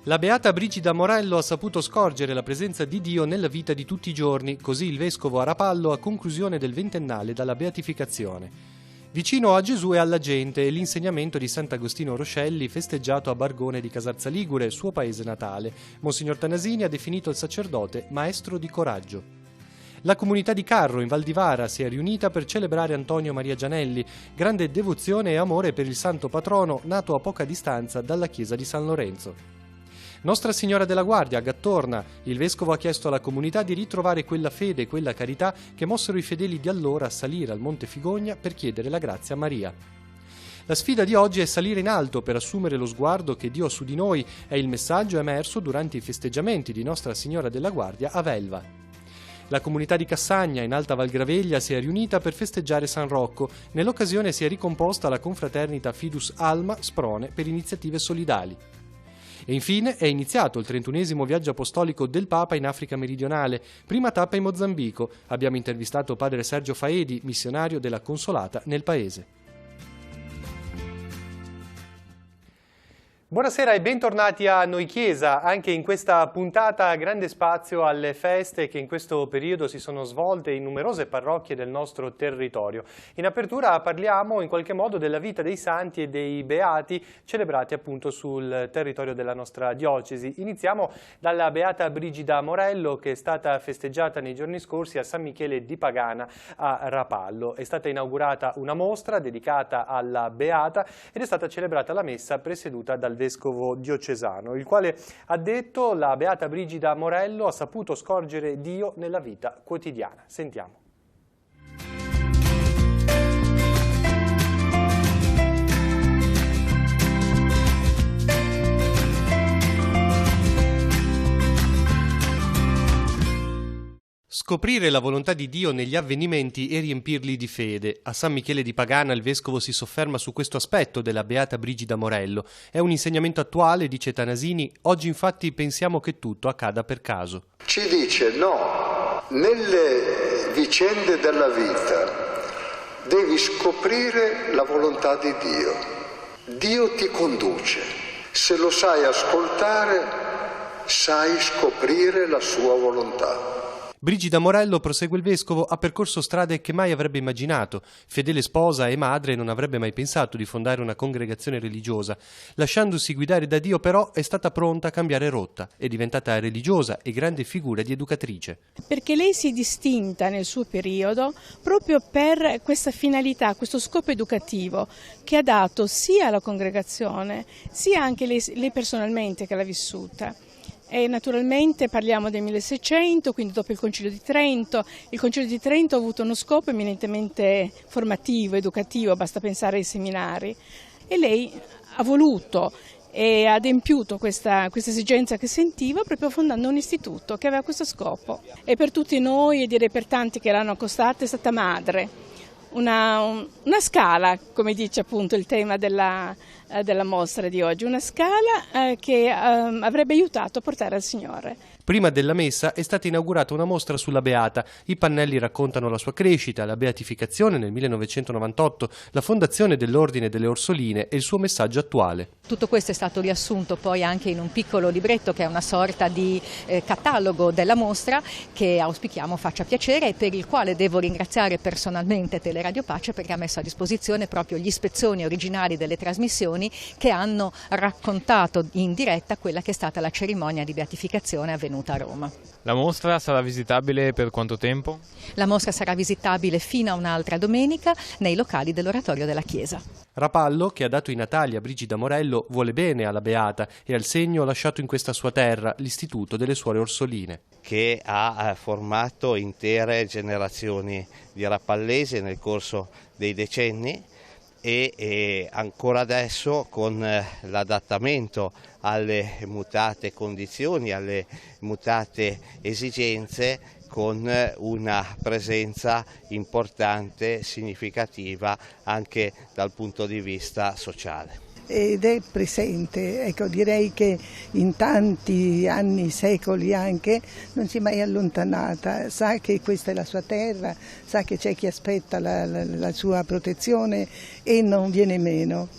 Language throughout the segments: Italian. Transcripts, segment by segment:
La beata Brigida Morello ha saputo scorgere la presenza di Dio nella vita di tutti i giorni, così il vescovo a Rapallo a conclusione del ventennale dalla beatificazione. Vicino a Gesù e alla gente è l'insegnamento di Sant'Agostino Roscelli festeggiato a Bargone di Casarza Ligure, suo paese natale. Monsignor Tanasini ha definito il sacerdote maestro di coraggio. La comunità di Carro in Val di Vara si è riunita per celebrare Antonio Maria Gianelli, grande devozione e amore per il santo patrono nato a poca distanza dalla chiesa di San Lorenzo. Nostra Signora della Guardia, a Gattorna, il vescovo ha chiesto alla comunità di ritrovare quella fede e quella carità che mossero i fedeli di allora a salire al Monte Figogna per chiedere la grazia a Maria. La sfida di oggi è salire in alto per assumere lo sguardo che Dio ha su di noi, è il messaggio emerso durante i festeggiamenti di Nostra Signora della Guardia a Velva. La comunità di Cassagna, in Alta Val Graveglia, si è riunita per festeggiare San Rocco. Nell'occasione si è ricomposta la confraternita Fidus Alma Sprone per iniziative solidali. E infine è iniziato il 31esimo viaggio apostolico del Papa in Africa meridionale, prima tappa in Mozambico. Abbiamo intervistato padre Sergio Faedi, missionario della Consolata nel paese. Buonasera e bentornati a Noi Chiesa. Anche in questa puntata grande spazio alle feste che in questo periodo si sono svolte in numerose parrocchie del nostro territorio. In apertura parliamo in qualche modo della vita dei santi e dei beati celebrati appunto sul territorio della nostra diocesi. Iniziamo dalla beata Brigida Morello, che è stata festeggiata nei giorni scorsi a San Michele di Pagana a Rapallo. È stata inaugurata una mostra dedicata alla beata ed è stata celebrata la messa presieduta dal vescovo diocesano, il quale ha detto: la beata Brigida Morello ha saputo scorgere Dio nella vita quotidiana. Sentiamo. Scoprire la volontà di Dio negli avvenimenti e riempirli di fede. A San Michele di Pagana il vescovo si sofferma su questo aspetto della beata Brigida Morello. È un insegnamento attuale, dice Tanasini. Oggi infatti pensiamo che tutto accada per caso. Ci dice no, nelle vicende della vita devi scoprire la volontà di Dio. Dio ti conduce. Se lo sai ascoltare, sai scoprire la sua volontà. Brigida Morello, prosegue il vescovo, ha percorso strade che mai avrebbe immaginato. Fedele sposa e madre, non avrebbe mai pensato di fondare una congregazione religiosa. Lasciandosi guidare da Dio, però, è stata pronta a cambiare rotta. È diventata religiosa e grande figura di educatrice. Perché lei si è distinta nel suo periodo proprio per questa finalità, questo scopo educativo che ha dato sia alla congregazione, sia anche lei personalmente che l'ha vissuta. E naturalmente parliamo del 1600, quindi dopo il Concilio di Trento. Il Concilio di Trento ha avuto uno scopo eminentemente formativo, educativo, basta pensare ai seminari. E lei ha voluto e ha adempiuto questa esigenza che sentiva proprio fondando un istituto che aveva questo scopo. E per tutti noi, e direi per tanti che l'hanno accostata, è stata madre. Una scala, come dice appunto il tema della mostra di oggi, una scala che avrebbe aiutato a portare al Signore. Prima della messa è stata inaugurata una mostra sulla Beata. I pannelli raccontano la sua crescita, la beatificazione nel 1998, la fondazione dell'Ordine delle Orsoline e il suo messaggio attuale. Tutto questo è stato riassunto poi anche in un piccolo libretto che è una sorta di catalogo della mostra che auspichiamo faccia piacere e per il quale devo ringraziare personalmente Teleradio Pace perché ha messo a disposizione proprio gli spezzoni originali delle trasmissioni che hanno raccontato in diretta quella che è stata la cerimonia di beatificazione avvenuta a Roma. La mostra sarà visitabile per quanto tempo? La mostra sarà visitabile fino a un'altra domenica nei locali dell'oratorio della chiesa. Rapallo, che ha dato i natali a Brigida Morello, vuole bene alla Beata e al segno lasciato in questa sua terra, l'istituto delle suore Orsoline. Che ha formato intere generazioni di rapallesi nel corso dei decenni e ancora adesso con l'adattamento alle mutate condizioni, alle mutate esigenze, con una presenza importante, significativa anche dal punto di vista sociale. Ed è presente, ecco, direi che in tanti anni, secoli anche, non si è mai allontanata, sa che questa è la sua terra, sa che c'è chi aspetta la sua protezione e non viene meno.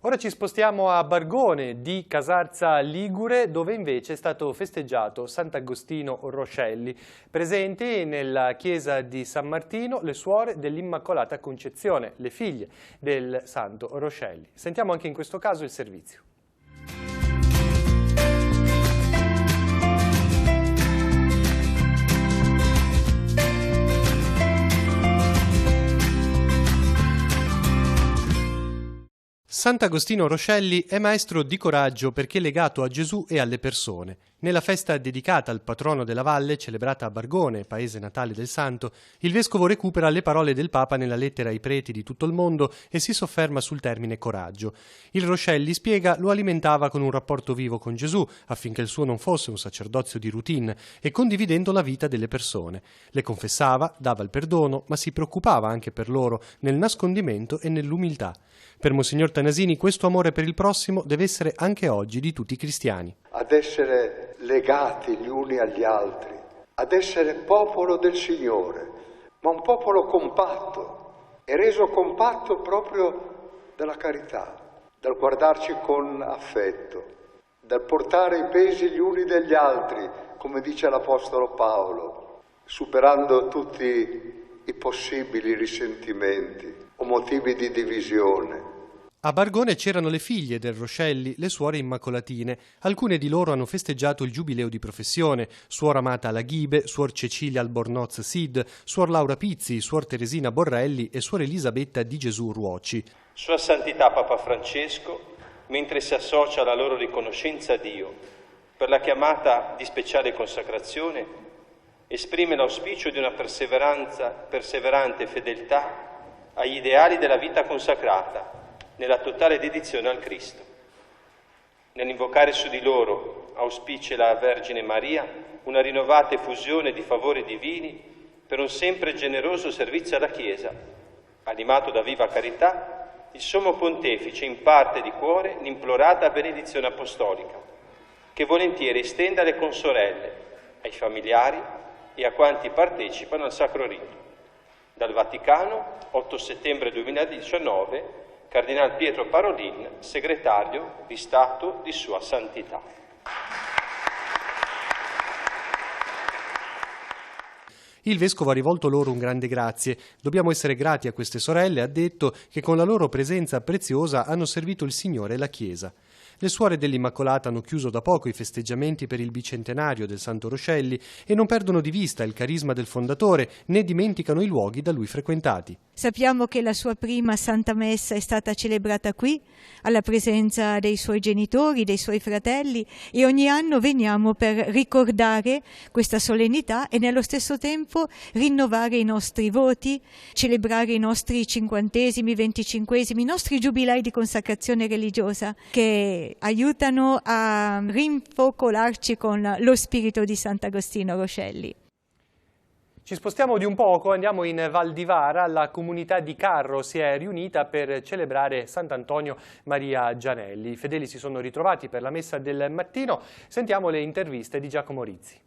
Ora ci spostiamo a Bargone di Casarza Ligure, dove invece è stato festeggiato Sant'Agostino Roscelli. Presenti nella chiesa di San Martino le suore dell'Immacolata Concezione, le figlie del Santo Roscelli. Sentiamo anche in questo caso il servizio. Sant'Agostino Roscelli è maestro di coraggio perché legato a Gesù e alle persone. Nella festa dedicata al patrono della valle, celebrata a Bargone, paese natale del santo, il vescovo recupera le parole del Papa nella lettera ai preti di tutto il mondo e si sofferma sul termine coraggio. Il Roscelli, spiega, lo alimentava con un rapporto vivo con Gesù, affinché il suo non fosse un sacerdozio di routine, e condividendo la vita delle persone. Le confessava, dava il perdono, ma si preoccupava anche per loro, nel nascondimento e nell'umiltà. Per Monsignor Tanasini questo amore per il prossimo deve essere anche oggi di tutti i cristiani. Ad essere legati gli uni agli altri, ad essere popolo del Signore, ma un popolo compatto, e reso compatto proprio dalla carità, dal guardarci con affetto, dal portare i pesi gli uni degli altri, come dice l'Apostolo Paolo, superando tutti i possibili risentimenti o motivi di divisione. A Bargone c'erano le figlie del Roscelli, le suore immacolatine. Alcune di loro hanno festeggiato il giubileo di professione: suor Amata Laghibe, suor Cecilia Albornoz Sid, suor Laura Pizzi, suor Teresina Borrelli e suor Elisabetta di Gesù Ruoci. Sua Santità Papa Francesco, mentre si associa alla loro riconoscenza a Dio per la chiamata di speciale consacrazione, esprime l'auspicio di una perseverante fedeltà agli ideali della vita consacrata, nella totale dedizione al Cristo. Nell'invocare su di loro, auspicia la Vergine Maria, una rinnovata effusione di favori divini per un sempre generoso servizio alla Chiesa. Animato da viva carità, il Sommo Pontefice imparte di cuore l'implorata benedizione apostolica, che volentieri estende alle consorelle, ai familiari e a quanti partecipano al Sacro Rito. Dal Vaticano, 8 settembre 2019, Cardinal Pietro Parolin, segretario di Stato di Sua Santità. Il vescovo ha rivolto loro un grande grazie. Dobbiamo essere grati a queste sorelle, ha detto, che con la loro presenza preziosa hanno servito il Signore e la Chiesa. Le suore dell'Immacolata hanno chiuso da poco i festeggiamenti per il bicentenario del Santo Roscelli e non perdono di vista il carisma del fondatore, né dimenticano i luoghi da lui frequentati. Sappiamo che la sua prima Santa Messa è stata celebrata qui, alla presenza dei suoi genitori, dei suoi fratelli, e ogni anno veniamo per ricordare questa solennità e nello stesso tempo rinnovare i nostri voti, celebrare i nostri 50esimi, 25esimi, i nostri giubilei di consacrazione religiosa che aiutano a rinfocolarci con lo spirito di Sant'Agostino Roscelli. Ci spostiamo di un poco, andiamo in Val di Vara. La comunità di Carro si è riunita per celebrare Sant'Antonio Maria Gianelli. I fedeli si sono ritrovati per la messa del mattino. Sentiamo le interviste di Giacomo Rizzi.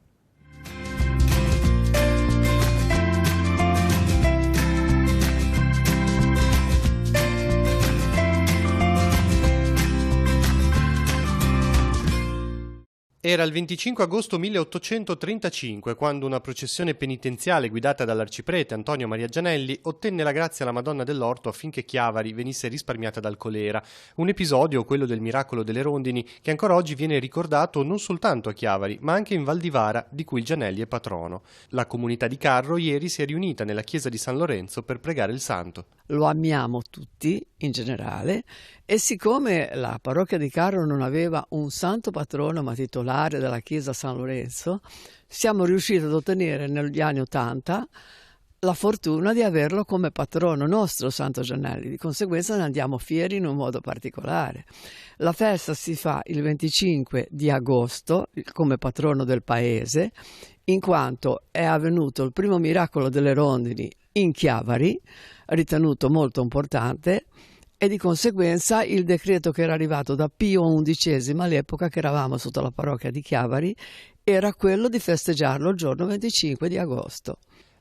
Era il 25 agosto 1835 quando una processione penitenziale guidata dall'arciprete Antonio Maria Gianelli ottenne la grazia alla Madonna dell'Orto affinché Chiavari venisse risparmiata dal colera. Un episodio, quello del miracolo delle rondini, che ancora oggi viene ricordato non soltanto a Chiavari, ma anche in Val di Vara, di cui il Gianelli è patrono. La comunità di Carro ieri si è riunita nella chiesa di San Lorenzo per pregare il santo. Lo amiamo tutti in generale, e siccome la parrocchia di Carro non aveva un santo patrono ma titolare della chiesa San Lorenzo, siamo riusciti ad ottenere negli anni '80 la fortuna di averlo come patrono nostro, Santo Gianelli. Di conseguenza ne andiamo fieri in un modo particolare. La festa si fa il 25 di agosto come patrono del paese, in quanto è avvenuto il primo miracolo delle rondini in Chiavari, ritenuto molto importante, e di conseguenza il decreto che era arrivato da Pio XI all'epoca, che eravamo sotto la parrocchia di Chiavari, era quello di festeggiarlo il giorno 25 di agosto.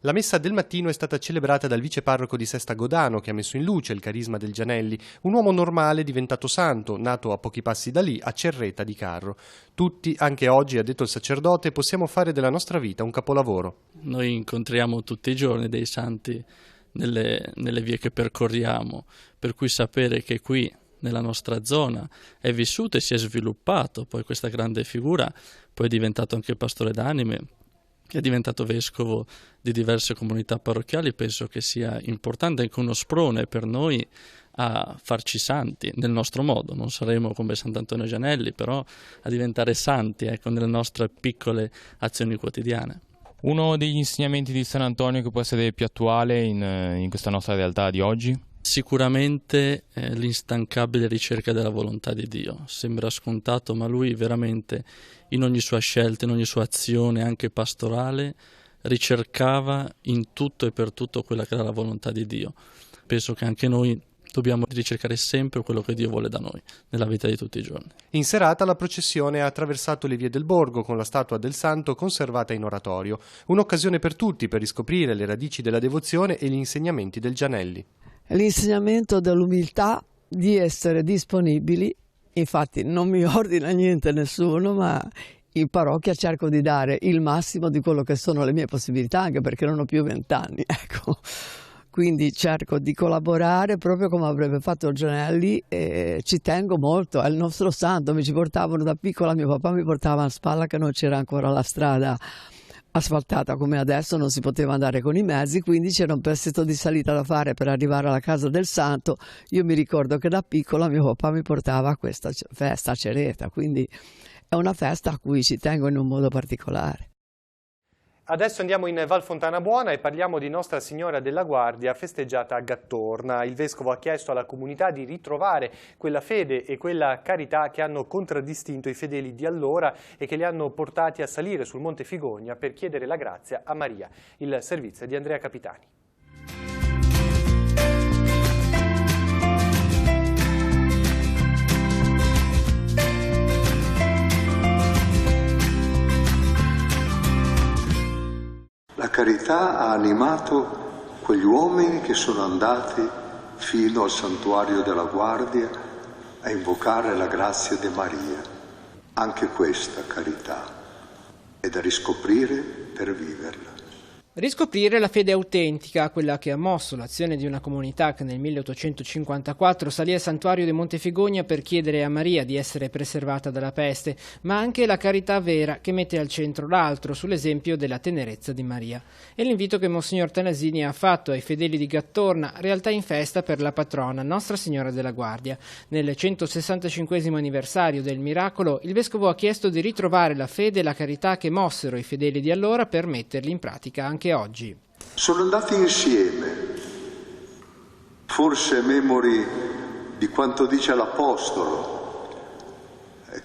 La messa del mattino è stata celebrata dal viceparroco di Sesta Godano, che ha messo in luce il carisma del Gianelli, un uomo normale diventato santo, nato a pochi passi da lì, a Cerreta di Carro. Tutti, anche oggi, ha detto il sacerdote, possiamo fare della nostra vita un capolavoro. Noi incontriamo tutti i giorni dei santi nelle vie che percorriamo, per cui sapere che qui nella nostra zona è vissuto e si è sviluppato poi questa grande figura, poi è diventato anche pastore d'anime, che è diventato vescovo di diverse comunità parrocchiali, penso che sia importante, anche uno sprone per noi a farci santi nel nostro modo. Non saremo come Sant'Antonio Gianelli, però a diventare santi, nelle nostre piccole azioni quotidiane. Uno degli insegnamenti di San Antonio che può essere più attuale in questa nostra realtà di oggi? Sicuramente l'instancabile ricerca della volontà di Dio. Sembra scontato, ma lui veramente in ogni sua scelta, in ogni sua azione, anche pastorale, ricercava in tutto e per tutto quella che era la volontà di Dio. Penso che anche noi dobbiamo ricercare sempre quello che Dio vuole da noi nella vita di tutti i giorni. In serata la processione ha attraversato le vie del borgo con la statua del santo conservata in oratorio. Un'occasione per tutti per riscoprire le radici della devozione e gli insegnamenti del Gianelli. L'insegnamento dell'umiltà, di essere disponibili, infatti non mi ordina niente nessuno, ma in parrocchia cerco di dare il massimo di quello che sono le mie possibilità, anche perché non ho più 20 anni, ecco. Quindi cerco di collaborare proprio come avrebbe fatto Gianelli e ci tengo molto, è il nostro santo, mi ci portavano da piccola, mio papà mi portava a spalla che non c'era ancora la strada asfaltata come adesso, non si poteva andare con i mezzi, quindi c'era un pezzetto di salita da fare per arrivare alla casa del santo. Io mi ricordo che da piccola mio papà mi portava a questa festa a Cerreta, quindi è una festa a cui ci tengo in un modo particolare. Adesso andiamo in Val Fontana Buona e parliamo di Nostra Signora della Guardia festeggiata a Gattorna. Il Vescovo ha chiesto alla comunità di ritrovare quella fede e quella carità che hanno contraddistinto i fedeli di allora e che li hanno portati a salire sul Monte Figogna per chiedere la grazia a Maria. Il servizio è di Andrea Capitani. La carità ha animato quegli uomini che sono andati fino al santuario della Guardia a invocare la grazia di Maria. Anche questa carità è da riscoprire per viverla. Riscoprire la fede autentica, quella che ha mosso l'azione di una comunità che nel 1854 salì al santuario di Montefigogna per chiedere a Maria di essere preservata dalla peste, ma anche la carità vera che mette al centro l'altro sull'esempio della tenerezza di Maria. È l'invito che Monsignor Tanasini ha fatto ai fedeli di Gattorna, realtà in festa per la patrona Nostra Signora della Guardia. Nel 165° anniversario del miracolo, il Vescovo ha chiesto di ritrovare la fede e la carità che mossero i fedeli di allora per metterli in pratica anche oggi. Sono andati insieme, forse memori di quanto dice l'Apostolo,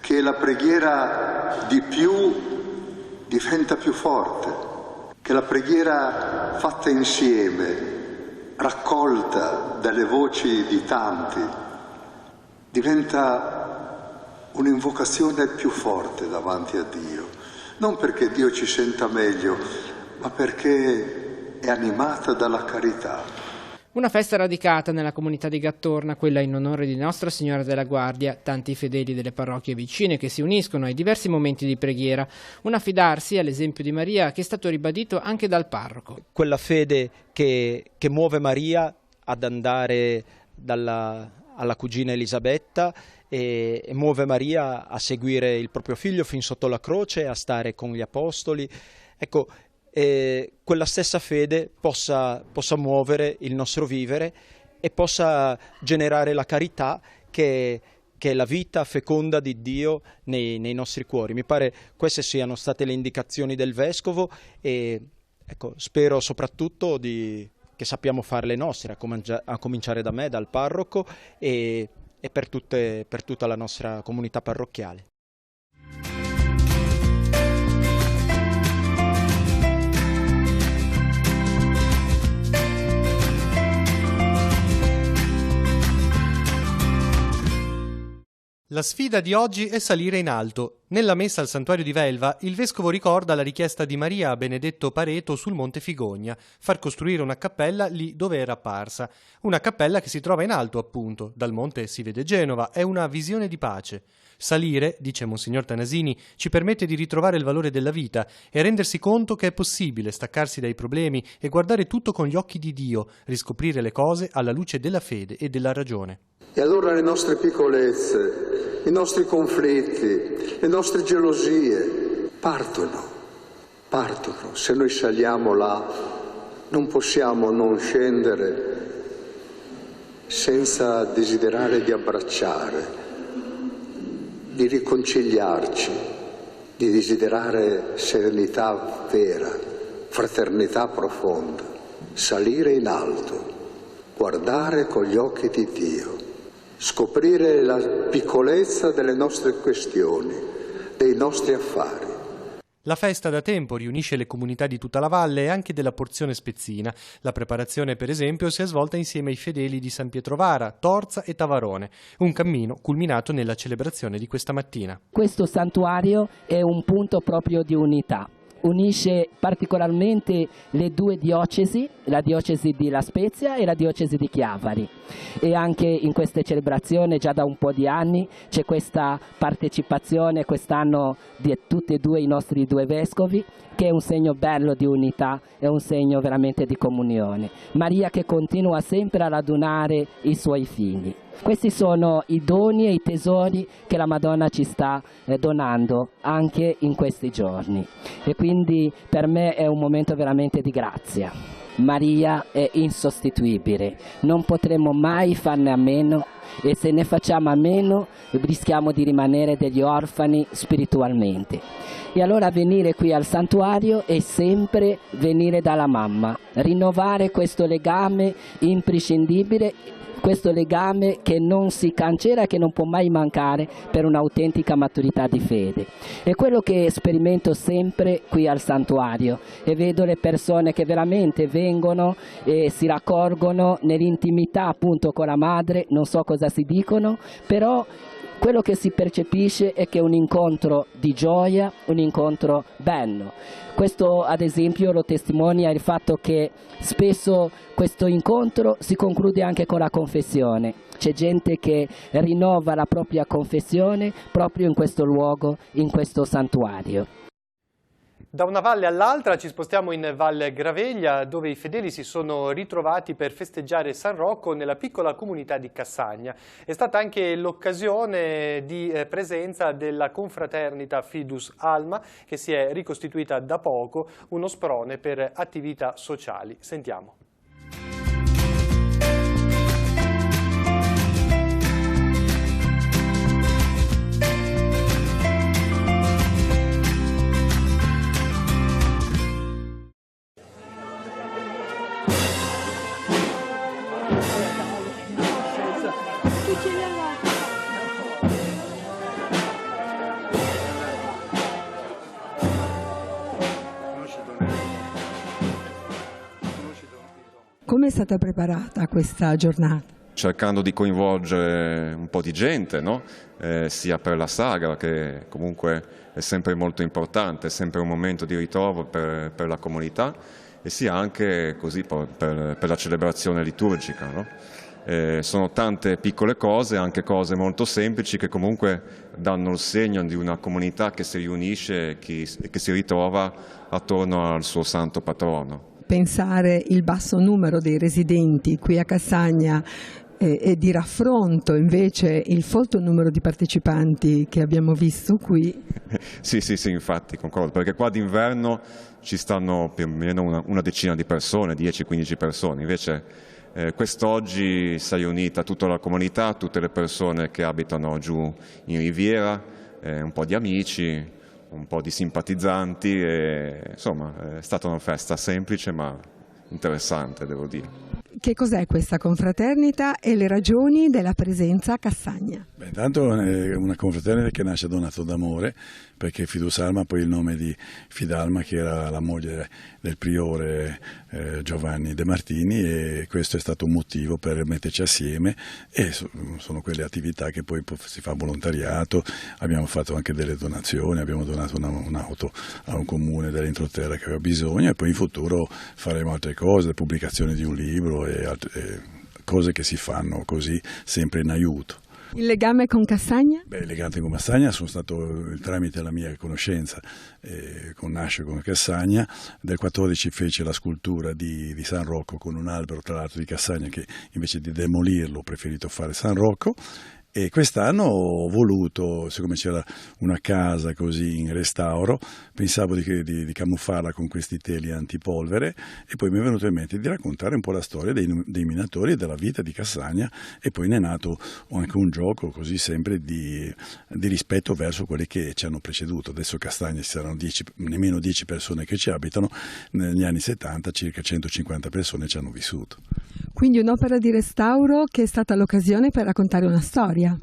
che la preghiera di più diventa più forte, che la preghiera fatta insieme, raccolta dalle voci di tanti, diventa un'invocazione più forte davanti a Dio, non perché Dio ci senta meglio, ma perché è animata dalla carità. Una festa radicata nella comunità di Gattorna, quella in onore di Nostra Signora della Guardia, tanti fedeli delle parrocchie vicine che si uniscono ai diversi momenti di preghiera, un affidarsi all'esempio di Maria che è stato ribadito anche dal parroco. Quella fede che muove Maria ad andare alla cugina Elisabetta e muove Maria a seguire il proprio figlio fin sotto la croce, a stare con gli apostoli. Ecco, quella stessa fede possa muovere il nostro vivere e possa generare la carità che è la vita feconda di Dio nei nostri cuori. Mi pare queste siano state le indicazioni del Vescovo e ecco, spero soprattutto che sappiamo fare le nostre, a cominciare da me, dal parroco e per tutta la nostra comunità parrocchiale. La sfida di oggi è salire in alto. Nella messa al santuario di Velva, il vescovo ricorda la richiesta di Maria a Benedetto Pareto sul Monte Figogna, far costruire una cappella lì dove era apparsa. Una cappella che si trova in alto, appunto. Dal monte si vede Genova, è una visione di pace. Salire, dice Monsignor Tanasini, ci permette di ritrovare il valore della vita e rendersi conto che è possibile staccarsi dai problemi e guardare tutto con gli occhi di Dio, riscoprire le cose alla luce della fede e della ragione. E allora le nostre piccolezze, i nostri conflitti, le nostre gelosie partono. Se noi saliamo là, non possiamo non scendere senza desiderare di abbracciare, di riconciliarci, di desiderare serenità vera, fraternità profonda, salire in alto, guardare con gli occhi di Dio, scoprire la piccolezza delle nostre questioni, dei nostri affari. La festa da tempo riunisce le comunità di tutta la valle e anche della porzione spezzina. La preparazione, per esempio, si è svolta insieme ai fedeli di San Pietrovara, Torza e Tavarone, un cammino culminato nella celebrazione di questa mattina. Questo santuario è un punto proprio di unità. Unisce particolarmente le due diocesi, la diocesi di La Spezia e la diocesi di Chiavari, e anche in queste celebrazioni già da un po' di anni c'è questa partecipazione quest'anno di tutti e due i nostri due vescovi, che è un segno bello di unità, è un segno veramente di comunione. Maria che continua sempre a radunare i suoi figli. Questi sono i doni e i tesori che la Madonna ci sta donando anche in questi giorni, e quindi per me è un momento veramente di grazia. Maria è insostituibile, non potremo mai farne a meno, e se ne facciamo a meno rischiamo di rimanere degli orfani spiritualmente. E allora venire qui al santuario è sempre venire dalla mamma, rinnovare questo legame imprescindibile, questo legame che non si cancella e che non può mai mancare per un'autentica maturità di fede. È quello che sperimento sempre qui al santuario, e vedo le persone che veramente vengono e si raccolgono nell'intimità appunto con la madre, non so cosa si dicono, però quello che si percepisce è che è un incontro di gioia, un incontro bello. Questo ad esempio lo testimonia il fatto che spesso questo incontro si conclude anche con la confessione. C'è gente che rinnova la propria confessione proprio in questo luogo, in questo santuario. Da una valle all'altra ci spostiamo in Valle Graveglia, dove i fedeli si sono ritrovati per festeggiare San Rocco nella piccola comunità di Cassagna. È stata anche l'occasione di presenza della confraternita Fidus Alma, che si è ricostituita da poco, uno sprone per attività sociali. Sentiamo. Come è stata preparata questa giornata? Cercando di coinvolgere un po' di gente, no? Sia per la sagra, che comunque è sempre molto importante, è sempre un momento di ritrovo per la comunità, e sia anche così per la celebrazione liturgica, no? Sono tante piccole cose, anche cose molto semplici, che comunque danno il segno di una comunità che si riunisce e che si ritrova attorno al suo santo patrono. Pensare il basso numero dei residenti qui a Cassagna e di raffronto invece il folto numero di partecipanti che abbiamo visto qui. Sì, infatti, concordo, perché qua d'inverno ci stanno più o meno una decina di persone, 10-15 persone, invece quest'oggi si è riunita tutta la comunità, tutte le persone che abitano giù in Riviera, un po' di amici, un po' di simpatizzanti, e insomma è stata una festa semplice ma interessante, devo dire. Che cos'è questa confraternita e le ragioni della presenza a Cassagna? Intanto è una confraternita che nasce da un atto d'amore, perché Fidusalma, poi il nome di Fidalma, che era la moglie del priore Giovanni De Martini, e questo è stato un motivo per metterci assieme, e sono quelle attività che poi si fa volontariato. Abbiamo fatto anche delle donazioni, abbiamo donato un'auto a un comune dell'entroterra che aveva bisogno, e poi in futuro faremo altre cose, pubblicazione di un libro e altre cose che si fanno così, sempre in aiuto. Il legame con Cassagna? Il legame con Cassagna sono stato tramite la mia conoscenza con Nascio, con Cassagna. Del 14 fece la scultura di San Rocco con un albero, tra l'altro, di Cassagna, che invece di demolirlo ho preferito fare San Rocco. E quest'anno ho voluto, siccome c'era una casa così in restauro, pensavo di camuffarla con questi teli antipolvere, e poi mi è venuto in mente di raccontare un po' la storia dei minatori e della vita di Cassagna, e poi ne è nato anche un gioco così sempre di rispetto verso quelli che ci hanno preceduto. Adesso a Cassagna ci saranno nemmeno 10 persone che ci abitano, negli anni 70 circa 150 persone ci hanno vissuto. Quindi un'opera di restauro che è stata l'occasione per raccontare una storia.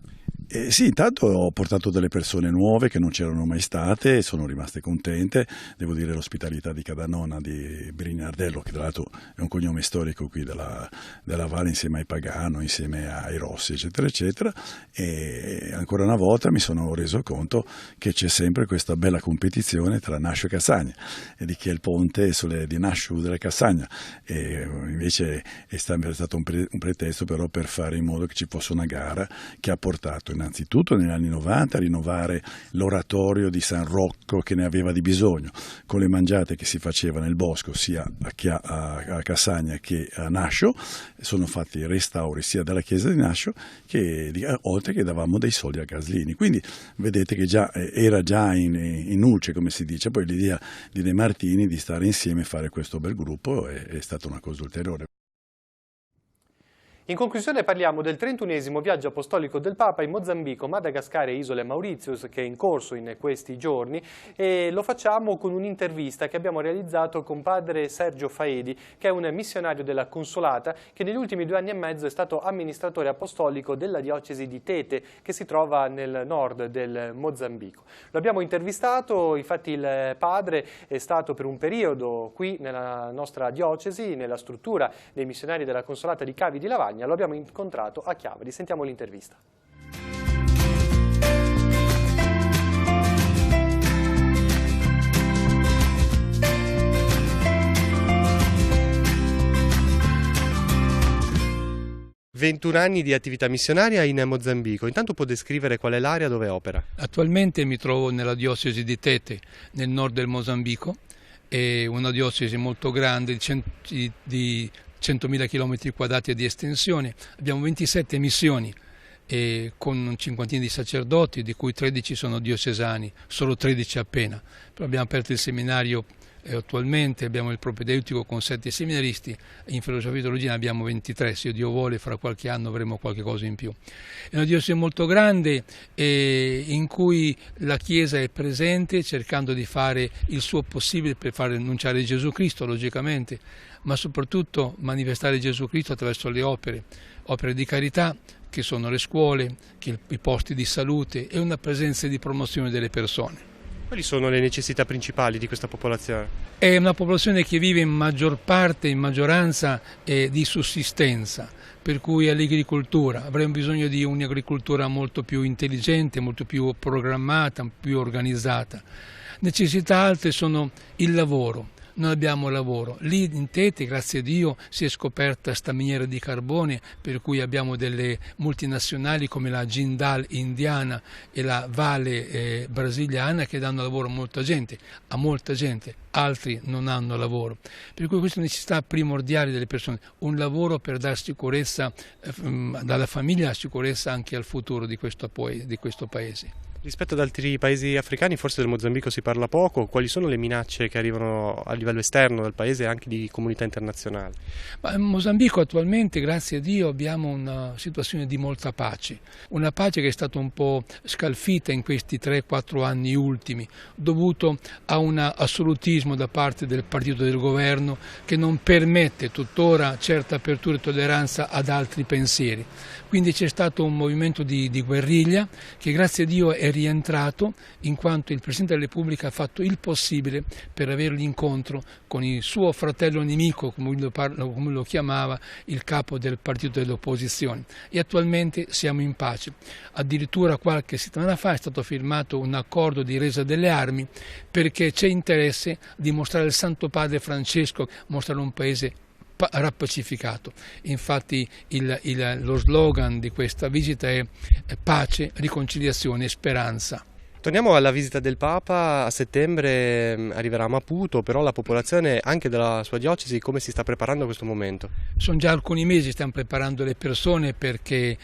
Sì, intanto ho portato delle persone nuove che non c'erano mai state e sono rimaste contente. Devo dire l'ospitalità di Cadanona, di Brinardello, che tra l'altro è un cognome storico qui della Valle, insieme ai Pagano, insieme ai Rossi, eccetera, eccetera. E ancora una volta mi sono reso conto che c'è sempre questa bella competizione tra Nascio e Cassagna, e di chi è il ponte di Nascio della Cassagna. E invece è stato un pretesto però per fare in modo che ci fosse una gara che ha portato innanzitutto negli anni 90 a rinnovare l'oratorio di San Rocco, che ne aveva di bisogno, con le mangiate che si faceva nel bosco sia a Cassagna che a Nascio. Sono fatti restauri sia della chiesa di Nascio oltre che davamo dei soldi a Caslini. Quindi vedete che era già in ulce, come si dice. Poi l'idea di De Martini di stare insieme e fare questo bel gruppo è stata una cosa ulteriore. In conclusione parliamo del 31esimo viaggio apostolico del Papa in Mozambico, Madagascar e Isole Mauritius, che è in corso in questi giorni, e lo facciamo con un'intervista che abbiamo realizzato con padre Sergio Faedi, che è un missionario della Consolata, che negli ultimi 2 anni e mezzo è stato amministratore apostolico della diocesi di Tete, che si trova nel nord del Mozambico. Lo abbiamo intervistato, infatti il padre è stato per un periodo qui nella nostra diocesi, nella struttura dei missionari della Consolata di Cavi di Lavagna. Lo abbiamo incontrato a Chiavari. Sentiamo l'intervista. «21 anni di attività missionaria in Mozambico. Intanto può descrivere qual è l'area dove opera?» Attualmente mi trovo nella diocesi di Tete, nel nord del Mozambico. È una diocesi molto grande, di 100.000 km² di estensione. Abbiamo 27 missioni con un cinquantina di sacerdoti, di cui 13 sono diocesani, solo 13 appena. Però abbiamo aperto il seminario attualmente, abbiamo il propedeutico con 7 seminaristi, in filosofia e teologia ne abbiamo 23, se Dio vuole fra qualche anno avremo qualche cosa in più. È una diocesi molto grande in cui la Chiesa è presente cercando di fare il suo possibile per far annunciare Gesù Cristo, logicamente, ma soprattutto manifestare Gesù Cristo attraverso le opere di carità, che sono le scuole, i posti di salute e una presenza di promozione delle persone. Quali sono le necessità principali di questa popolazione? È una popolazione che vive in maggioranza di sussistenza, per cui l'agricoltura. Avremo bisogno di un'agricoltura molto più intelligente, molto più programmata, più organizzata. Necessità altre sono il lavoro. Non abbiamo lavoro. Lì in Tete, grazie a Dio, si è scoperta sta miniera di carbone, per cui abbiamo delle multinazionali come la Jindal indiana e la Vale brasiliana che danno lavoro a molta gente, altri non hanno lavoro. Per cui questa è una necessità primordiale delle persone, un lavoro per dare sicurezza dalla famiglia, sicurezza anche al futuro di questo paese. Rispetto ad altri paesi africani, forse del Mozambico si parla poco. Quali sono le minacce che arrivano a livello esterno del paese e anche di comunità internazionali? Ma in Mozambico attualmente, grazie a Dio, abbiamo una situazione di molta pace. Una pace che è stata un po' scalfita in questi 3-4 anni ultimi, dovuto a un assolutismo da parte del partito del governo che non permette tuttora certa apertura e tolleranza ad altri pensieri. Quindi c'è stato un movimento di guerriglia che grazie a Dio è rientrato, in quanto il Presidente della Repubblica ha fatto il possibile per avere l'incontro con il suo fratello nemico, come lo chiamava, il capo del partito dell'opposizione. E attualmente siamo in pace. Addirittura qualche settimana fa è stato firmato un accordo di resa delle armi perché c'è interesse di mostrare al Santo Padre Francesco, mostrare un paese rappacificato. Infatti lo slogan di questa visita è pace, riconciliazione e speranza. Torniamo alla visita del Papa. A settembre arriverà a Maputo, però la popolazione anche della sua diocesi come si sta preparando a questo momento? Sono già alcuni mesi, stiamo preparando le persone perché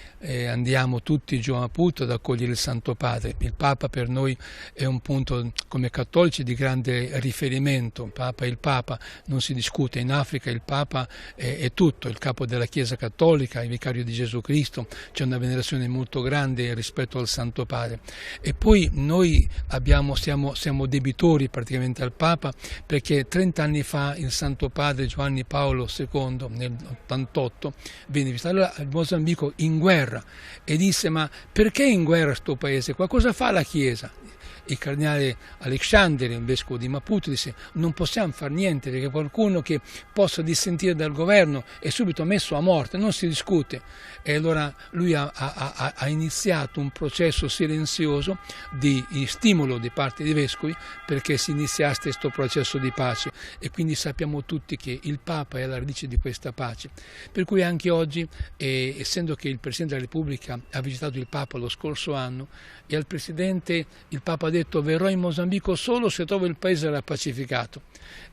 andiamo tutti giù a Maputo ad accogliere il Santo Padre. Il Papa per noi è un punto come cattolici di grande riferimento. Il Papa è il Papa, non si discute. In Africa il Papa è tutto, il capo della Chiesa cattolica, il vicario di Gesù Cristo, c'è una venerazione molto grande rispetto al Santo Padre. E poi noi siamo debitori praticamente al Papa perché 30 anni fa il Santo Padre Giovanni Paolo II nel 88 venne visitato il Mozambico in guerra e disse: ma perché in guerra sto paese? Qua cosa fa la Chiesa? Il cardinale Alexander, il vescovo di Maputo, disse: non possiamo fare niente perché qualcuno che possa dissentire dal governo è subito messo a morte, non si discute. E allora lui ha iniziato un processo silenzioso di stimolo di parte dei vescovi perché si iniziasse questo processo di pace, e quindi sappiamo tutti che il Papa è alla radice di questa pace. Per cui anche oggi, essendo che il Presidente della Repubblica ha visitato il Papa lo scorso anno, e al Presidente il Papa ha detto: verrò in Mozambico solo se trovo il paese pacificato,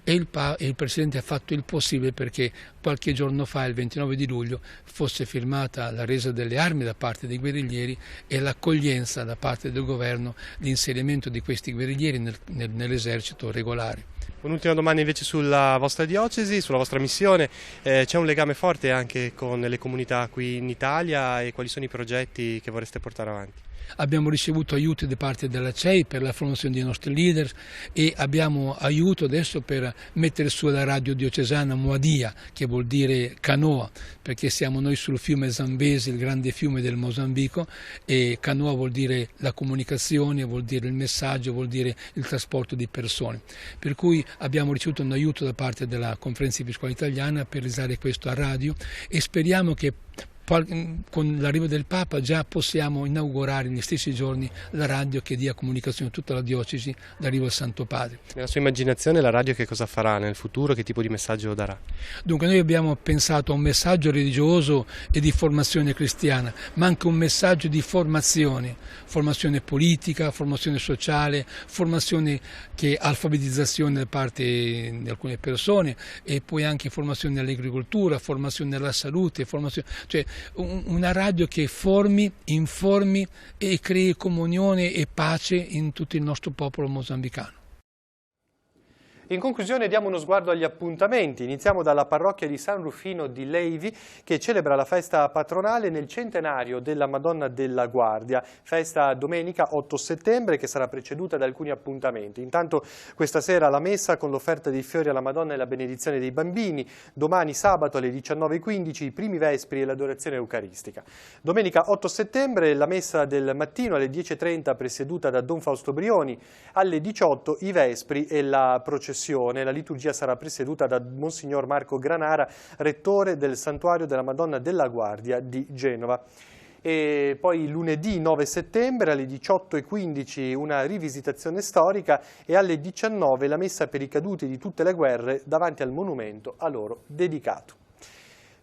e il Presidente ha fatto il possibile perché qualche giorno fa, il 29 di luglio, fosse firmata la resa delle armi da parte dei guerriglieri e l'accoglienza da parte del governo, l'inserimento di questi guerriglieri nell'esercito regolare. Un'ultima domanda invece sulla vostra diocesi, sulla vostra missione. C'è un legame forte anche con le comunità qui in Italia, e quali sono i progetti che vorreste portare avanti? Abbiamo ricevuto aiuti da parte della CEI per la formazione dei nostri leader e abbiamo aiuto adesso per mettere su la radio diocesana Moadia, che vuol dire canoa, perché siamo noi sul fiume Zambesi, il grande fiume del Mozambico, e canoa vuol dire la comunicazione, vuol dire il messaggio, vuol dire il trasporto di persone. Per cui abbiamo ricevuto un aiuto da parte della Conferenza Episcopale Italiana per realizzare questo a radio, e speriamo che con l'arrivo del Papa già possiamo inaugurare negli stessi giorni la radio che dia comunicazione a tutta la diocesi d'arrivo al Santo Padre. Nella sua immaginazione la radio che cosa farà nel futuro? Che tipo di messaggio darà? Dunque noi abbiamo pensato a un messaggio religioso e di formazione cristiana, ma anche un messaggio di formazione politica, formazione sociale, formazione alfabetizzazione da parte di alcune persone, e poi anche formazione nell'agricoltura, formazione nella salute, cioè una radio che formi, informi e crei comunione e pace in tutto il nostro popolo mozambicano. In conclusione diamo uno sguardo agli appuntamenti. Iniziamo dalla parrocchia di San Rufino di Leivi, che celebra la festa patronale nel centenario della Madonna della Guardia. Festa domenica 8 settembre che sarà preceduta da alcuni appuntamenti. Intanto questa sera la messa con l'offerta dei fiori alla Madonna e la benedizione dei bambini. Domani sabato alle 19:15 i primi vespri e l'adorazione eucaristica. Domenica 8 settembre la messa del mattino alle 10:30 presieduta da Don Fausto Brioni. Alle 18 i vespri e la processione. La liturgia sarà presieduta da Monsignor Marco Granara, rettore del Santuario della Madonna della Guardia di Genova. E poi lunedì 9 settembre alle 18:15 una rivisitazione storica e alle 19 la messa per i caduti di tutte le guerre davanti al monumento a loro dedicato.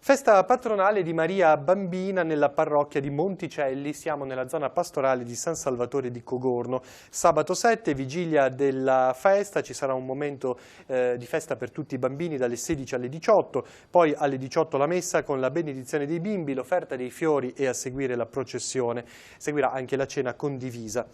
Festa patronale di Maria Bambina nella parrocchia di Monticelli, siamo nella zona pastorale di San Salvatore di Cogorno. Sabato 7, vigilia della festa, ci sarà un momento di festa per tutti i bambini dalle 16 alle 18, poi alle 18 la messa con la benedizione dei bimbi, l'offerta dei fiori e a seguire la processione. Seguirà anche la cena condivisa.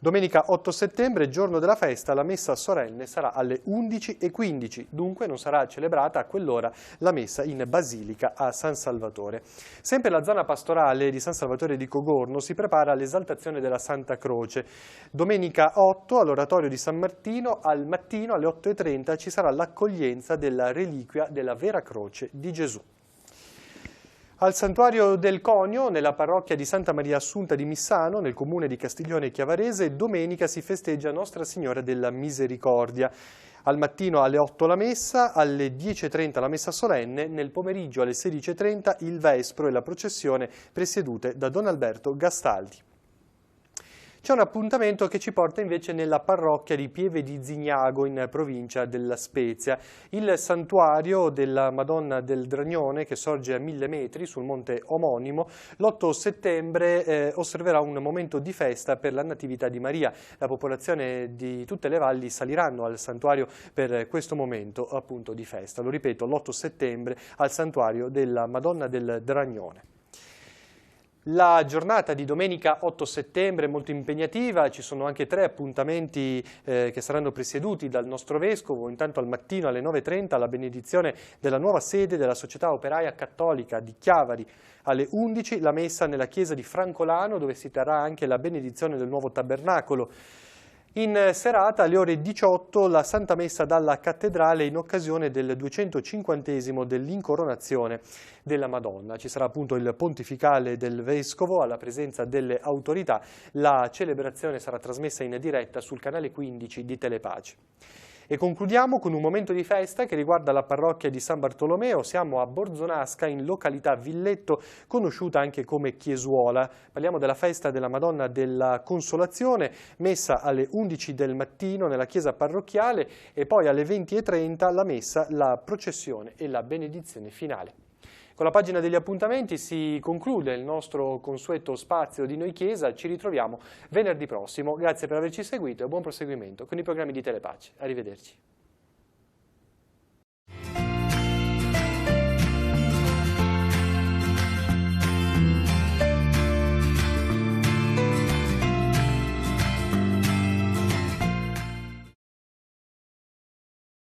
Domenica 8 settembre, giorno della festa, la messa solenne sarà alle 11:15, dunque non sarà celebrata a quell'ora la messa in Basilica a San Salvatore. Sempre la zona pastorale di San Salvatore di Cogorno si prepara all'esaltazione della Santa Croce. Domenica 8 all'oratorio di San Martino, al mattino alle 8:30 ci sarà l'accoglienza della reliquia della Vera Croce di Gesù. Al Santuario del Conio, nella parrocchia di Santa Maria Assunta di Missano, nel comune di Castiglione Chiavarese, domenica si festeggia Nostra Signora della Misericordia. Al mattino alle 8 la messa, alle 10:30 la messa solenne, nel pomeriggio alle 16:30 il vespro e la processione presiedute da Don Alberto Gastaldi. C'è un appuntamento che ci porta invece nella parrocchia di Pieve di Zignago in provincia della Spezia. Il santuario della Madonna del Dragnone, che sorge a 1000 metri sul monte omonimo, l'8 settembre osserverà un momento di festa per la Natività di Maria. La popolazione di tutte le valli saliranno al santuario per questo momento appunto di festa. Lo ripeto, l'8 settembre al santuario della Madonna del Dragnone. La giornata di domenica 8 settembre è molto impegnativa, ci sono anche 3 appuntamenti che saranno presieduti dal nostro Vescovo. Intanto al mattino alle 9:30 la benedizione della nuova sede della Società Operaia Cattolica di Chiavari. Alle 11 la messa nella chiesa di Francolano, dove si terrà anche la benedizione del nuovo tabernacolo. In serata alle ore 18 la Santa Messa dalla Cattedrale in occasione del 250° dell'incoronazione della Madonna. Ci sarà appunto il pontificale del Vescovo alla presenza delle autorità. La celebrazione sarà trasmessa in diretta sul canale 15 di Telepace. E concludiamo con un momento di festa che riguarda la parrocchia di San Bartolomeo. Siamo a Borzonasca, in località Villetto, conosciuta anche come Chiesuola. Parliamo della festa della Madonna della Consolazione, messa alle 11 del mattino nella chiesa parrocchiale e poi alle 20:30 la messa, la processione e la benedizione finale. Con la pagina degli appuntamenti si conclude il nostro consueto spazio di Noi Chiesa. Ci ritroviamo venerdì prossimo. Grazie per averci seguito e buon proseguimento con i programmi di Telepace. Arrivederci.